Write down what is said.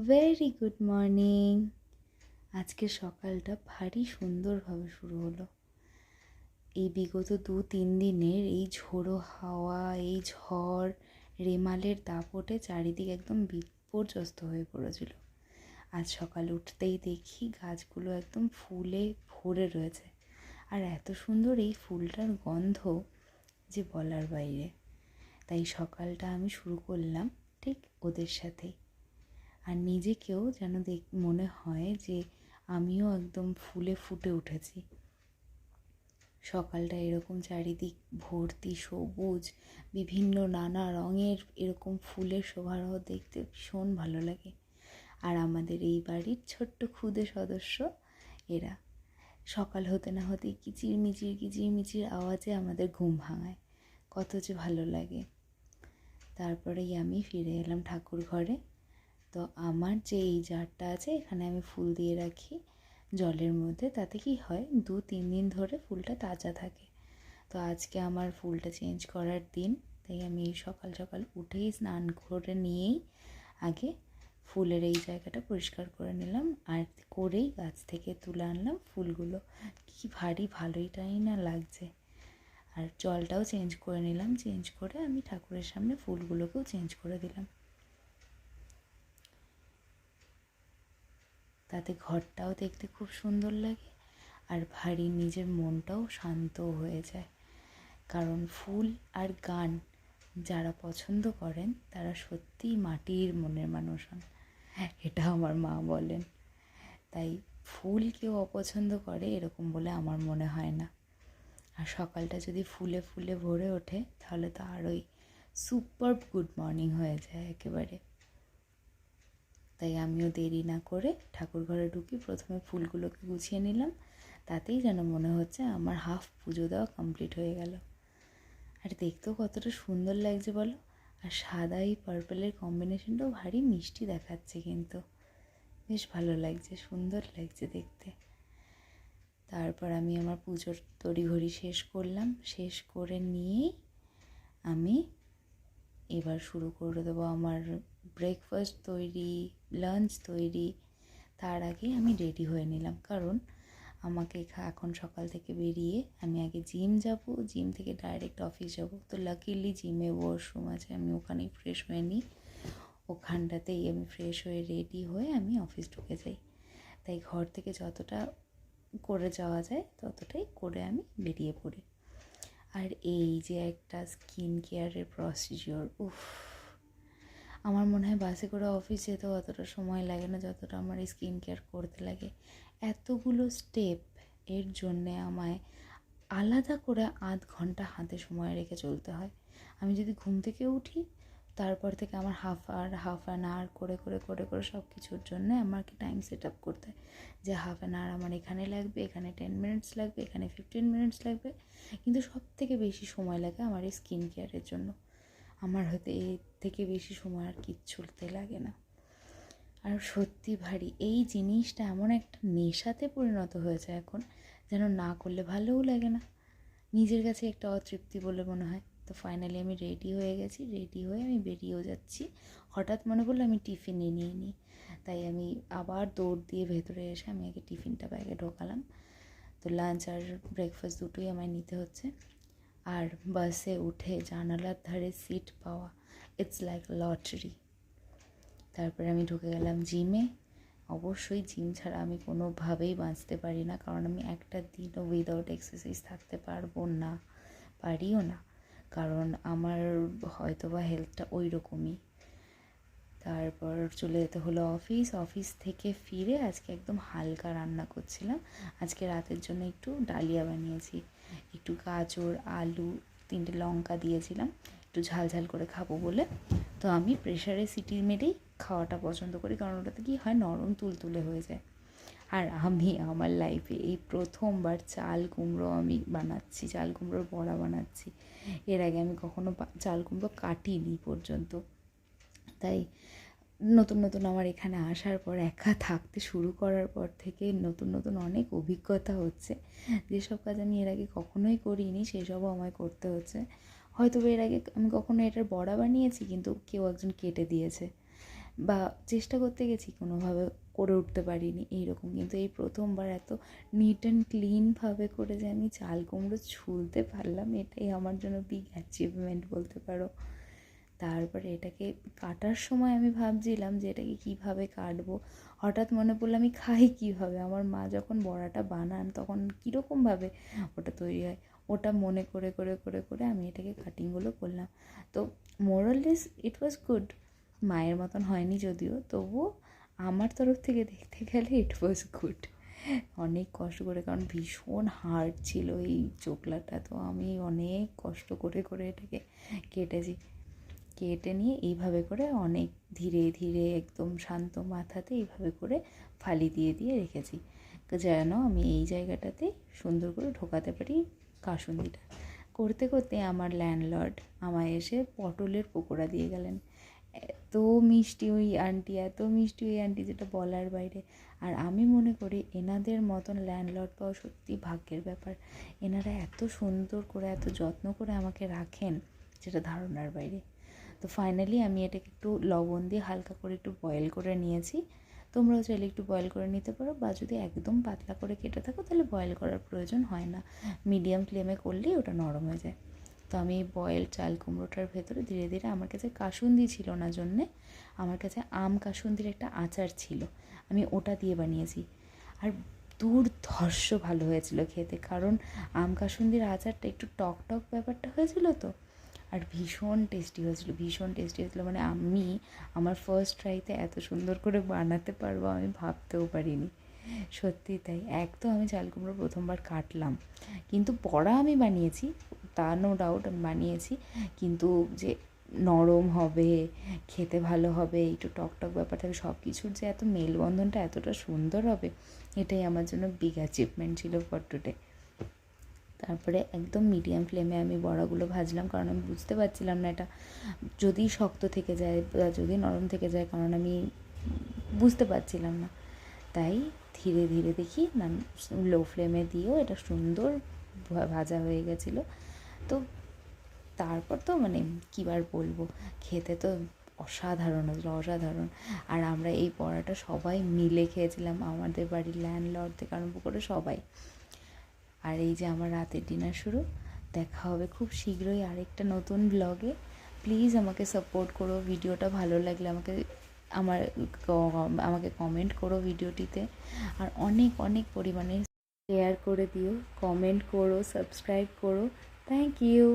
Very good morning. আজকে সকালটা ভারী সুন্দরভাবে শুরু হলো। এই বিগত 2-3 দিনের এই ঝোড়ো হাওয়া, এই ঝড়, রেমালের দাপটে চারিদিক একদম বিপর্যস্ত হয়ে পড়েছিল। আজ সকাল উঠতেই দেখি গাছগুলো একদম ফুলে ভরে রয়েছে। আর এত সুন্দর এই ফুলটার গন্ধ যে বলার বাইরে। তাই সকালটা আমি শুরু করলাম ঠিক ওদের সাথেই। আর নিজেকেও যেন মনে হয় যে আমিও একদম ফুলে ফুটে উঠেছি। সকালটা এরকম চারিদিক ভর্তি সবুজ, বিভিন্ন নানা রঙের এরকম ফুলের সমারোহ দেখতে ভীষণ ভালো লাগে। আর আমাদের এই বাড়ির ছোট্ট ক্ষুদে সদস্য এরা সকাল হতে না হতেই কিচিরমিচির আওয়াজে আমাদের ঘুম ভাঙায়। কত যে ভালো লাগে। তারপরেই আমি ফিরে এলাম ঠাকুর ঘরে। তো আমার যে এই জারটা আছে, এখানে আমি ফুল দিয়ে রাখি জলের মধ্যে। তাতে কি হয়, 2-3 দিন ধরে ফুলটা তাজা থাকে। তো আজকে আমার ফুলটা চেঞ্জ করার দিন, তাই আমি সকাল সকাল উঠেই স্নান করে নিয়েই আগে ফুলের এই জায়গাটা পরিষ্কার করে নিলাম। আর করেই গাছ থেকে তুলে আনলাম ফুলগুলো। কি ভারী ভালোইটাই না লাগছে। আর জলটাও চেঞ্জ করে নিলাম। চেঞ্জ করে আমি ঠাকুরের সামনে ফুলগুলোকেও চেঞ্জ করে দিলাম। তাতে ঘরটাও দেখতে খুব সুন্দর লাগে, আর ভারী নিজের মনটাও শান্ত হয়ে যায়। কারণ ফুল আর গান যারা পছন্দ করেন তারা সত্যিই মাটির মনের মানুষ হন, এটা আমার মা বলেন। তাই ফুল কেউ অপছন্দ করে এরকম বলে আমার মনে হয় না। আর সকালটা যদি ফুলে ফুলে ভরে ওঠে তাহলে তো আরোই সুপার গুড মর্নিং হয়ে যায় একেবারে। তাই আমিও দেরি না করে ঠাকুর ঘরে ঢুকি। প্রথমে ফুলগুলোকে গুছিয়ে নিলাম। তাতেই যেন মনে হচ্ছে আমার হাফ পুজো দেওয়া কমপ্লিট হয়ে গেল। আর দেখতেও কতটা সুন্দর লাগছে বলো। আর সাদা এই পার্পেলের কম্বিনেশনটাও ভারী মিষ্টি দেখাচ্ছে, কিন্তু বেশ ভালো লাগছে, সুন্দর লাগছে দেখতে। তারপর আমি আমার পুজোর তড়িঘড়ি শেষ করলাম। শেষ করে নিয়েই আমি এবার শুরু করে দেবো আমার ব্রেকফাস্ট তৈরি, লাঞ্চ তৈরি। তার আগে আমি রেডি হয়ে নিলাম, কারণ আমাকে এখন সকাল থেকে বেরিয়ে আমি আগে জিম যাব, জিম থেকে ডাইরেক্ট অফিস যাব। তো লাকিলি জিমে ওয়াশরুম আছে, আমি ওখানেই ফ্রেশ হয়ে নিই। ওখানটাতেই আমি ফ্রেশ হয়ে রেডি হয়ে আমি অফিস ঢুকে যাই। তাই ঘর থেকে যতটা করে যাওয়া যায় ততটাই করে আমি বেরিয়ে পড়ি। আর এই যে একটা স্কিন কেয়ারের প্রসিজিওর, আমার মনে হয় বাসে করে অফিস যেতে অতটা সময় লাগে না যতটা আমার এই স্কিন কেয়ার করতে লাগে। এতগুলো স্টেপ এর জন্যে আমায় আলাদা করে 1/2 ঘন্টা হাতে সময় রেখে চলতে হয়। আমি যদি ঘুম থেকে উঠি, তারপর থেকে আমার হাফ অ্যান আওয়ার করে সব কিছুর জন্য আমাকে টাইম সেট আপ করতে হয় যে হাফ অ্যান আওয়ার আমার এখানে লাগবে, এখানে 10 মিনিটস লাগবে, এখানে 15 মিনিটস লাগবে। কিন্তু সব থেকে বেশি সময় লাগে আমার এই স্কিন কেয়ারের জন্য। আমার হয়তো এর থেকে বেশি সময় আর কিচ্ছুতে লাগে না। আর সত্যি ভারী এই জিনিসটা এমন একটা নেশাতে পরিণত হয়েছে এখন, যেন না করলে ভালোও লাগে না, নিজের কাছে একটা অতৃপ্তি বলে মনে হয়। তো ফাইনালি আমি রেডি হয়ে গেছি। রেডি হয়ে আমি বেরিয়েও যাচ্ছি। হঠাৎ মনে পড়লো আমি টিফিন নিয়ে নিই। তাই আমি আবার দৌড় দিয়ে ভেতরে এসে আমি আগে টিফিনটা ব্যাগে ঢোকালাম। তো লাঞ্চ আর ব্রেকফাস্ট দুটোই আমায় নিতে হচ্ছে। আর বাসে উঠে জানালার ধারে সিট পাওয়া, ইটস লাইক লটারি। তারপরে আমি ঢুকে গেলাম জিমে। অবশ্যই জিম ছাড়া আমি কোনোভাবেই বাঁচতে পারি না, কারণ আমি একটা দিনও উইদাউট এক্সারসাইজ থাকতে পারবো না, পারিও না। কারণ আমার হয়তো বা হেলথটা ওই রকমই। তারপর চলে যেতে হলো অফিস থেকে ফিরে আজকে একদম হালকা রান্না করছিলাম। আজকে রাতের জন্য একটু ডালিয়া বানিয়েছি, একটু গাজর, আলু, 3টে লঙ্কা দিয়েছিলাম একটু ঝাল ঝাল করে খাবো বলে। তো আমি প্রেশারে সিটি মেরেই খাওয়াটা পছন্দ করি, কারণ ওটাতে কী হয়, নরম তুলতুলে হয়ে যায়। আর আমি আমার লাইফে এই প্রথমবার চাল কুমড়ো আমি বানাচ্ছি, চাল কুমড়োর বড়া বানাচ্ছি। এর আগে আমি কখনো চাল কুমড়ো কাটিনি পর্যন্ত। তাই নতুন আমার এখানে আসার পর, একা থাকতে শুরু করার পর থেকে নতুন অনেক অভিজ্ঞতা হচ্ছে। যেসব কাজ আমি এর আগে কখনোই করিনি সেসবও আমায় করতে হচ্ছে। হয়তো এর আগে আমি কখনো এটার বড়া বানিয়েছি, কিন্তু কেউ একজন কেটে দিয়েছে, বা চেষ্টা করতে গেছি, কোনোভাবে করে উঠতে পারিনি এইরকম। কিন্তু এই প্রথমবার এত নিট অ্যান্ড ক্লিনভাবে করে যে আমি চাল কুমড়ো ছুলতে পারলাম, এটাই আমার জন্য বিগ অ্যাচিভমেন্ট বলতে পারো। তারপরে এটাকে কাটার সময় আমি ভাবছিলাম যে এটাকে কীভাবে কাটবো। হঠাৎ মনে পড়লো আমি খাই কীভাবে, আমার মা যখন বড়াটা বানান তখন কীরকমভাবে ওটা তৈরি হয়, ওটা মনে করে করে করে করে আমি এটাকে কাটিংগুলো করলাম। তো মোরাললেস ইট ওয়াজ গুড। মায়ের মতন হয়নি যদিও, তবুও আমার তরফ থেকে দেখতে গেলে ইট ওয়াজ গুড। অনেক কষ্ট করে, কারণ ভীষণ হার্ড ছিল এই চোকলাটা, তো আমি অনেক কষ্ট করে করে এটাকে কেটেছি। কেটে নিয়ে এইভাবে করে অনেক ধীরে ধীরে একদম শান্ত মাথাতে এইভাবে করে ফালি দিয়ে দিয়ে রেখেছি, যেন আমি এই জায়গাটাতে সুন্দর করে ঢোকাতে পারি কাসুন্দিটা। করতে করতে আমার ল্যান্ডলর্ড আমায় এসে পটলের পকোড়া দিয়ে গেলেন। এত মিষ্টি ওই আন্টি, এত মিষ্টি ওই আন্টি, যেটা বলার বাইরে। আর আমি মনে করি এনাদের মতন ল্যান্ডলর্ড পাওয়া সত্যি ভাগ্যের ব্যাপার। এনারা এত সুন্দর করে এত যত্ন করে আমাকে রাখেন, যেটা ধারণার বাইরে। তো ফাইনালি আমি এটাকে একটু লবণ দিয়ে হালকা করে একটু বয়েল করে নিয়েছি। তোমরাও চাইলে একটু বয়েল করে নিতে পারো, বা যদি একদম পাতলা করে কেটে থাকো তাহলে বয়েল করার প্রয়োজন হয় না, মিডিয়াম ফ্লেমে করলেই ওটা নরম হয়ে যায়। তো আমি এই বয়েল চাল কুমড়োটার ভেতরে ধীরে ধীরে, আমার কাছে কাসুন্দি ছিল না জন্যে, আমার কাছে আম কাসুন্দির একটা আচার ছিল, আমি ওটা দিয়ে বানিয়েছি। আর দুর্ধর্ষ ভালো হয়েছিল খেতে, কারণ আম কাসুন্দির আচারটা একটু টক টক ব্যাপারটা হয়েছিল তো, আর ভীষণ টেস্টি হয়েছিলো, ভীষণ টেস্টি হয়েছিলো। মানে আমি আমার ফার্স্ট ট্রাইতে এত সুন্দর করে বানাতে পারবো আমি ভাবতেও পারিনি, সত্যি তাই। এক তো আমি চাল কুমড়ো প্রথমবার কাটলাম, কিন্তু বড়া আমি বানিয়েছি, তা নো ডাউট আমি বানিয়েছি, কিন্তু যে নরম হবে, খেতে ভালো হবে, একটু টক টক ব্যাপার থাকবে, সব কিছুর যে এত মেলবন্ধনটা এতটা সুন্দর হবে, এটাই আমার জন্য বিগ অ্যাচিভমেন্ট ছিল ফর টুডে। তারপরে একদম মিডিয়াম ফ্লেমে আমি বড়াগুলো ভাজলাম, কারণ আমি বুঝতে পারছিলাম না এটা যদি শক্ত থেকে যায় বা যদি নরম থেকে যায়, কারণ আমি বুঝতে পারছিলাম না। তাই ধীরে ধীরে দেখি না, লো ফ্লেমে দিয়েও এটা সুন্দর ভাজা হয়ে গেছিলো। তো তারপর তো মানে কী বার বলবো, খেতে তো অসাধারণ হয়েছিলো, অসাধারণ। আর আমরা এই বড়াটা সবাই মিলে খেয়েছিলাম, আমাদের বাড়ির ল্যান্ডলর্ড থেকে আরম্ভ করে সবাই। আর এই যে আমার রাতের ডিনার শুরু। দেখা হবে খুব শীঘ্রই আরেকটা নতুন ব্লগে। প্লিজ আমাকে সাপোর্ট করো, ভিডিওটা ভালো লাগলে আমাকে কমেন্ট করো ভিডিওটিতে, আর অনেক অনেক পরিমাণে শেয়ার করে দিও, কমেন্ট করো, সাবস্ক্রাইব করো। Thank you.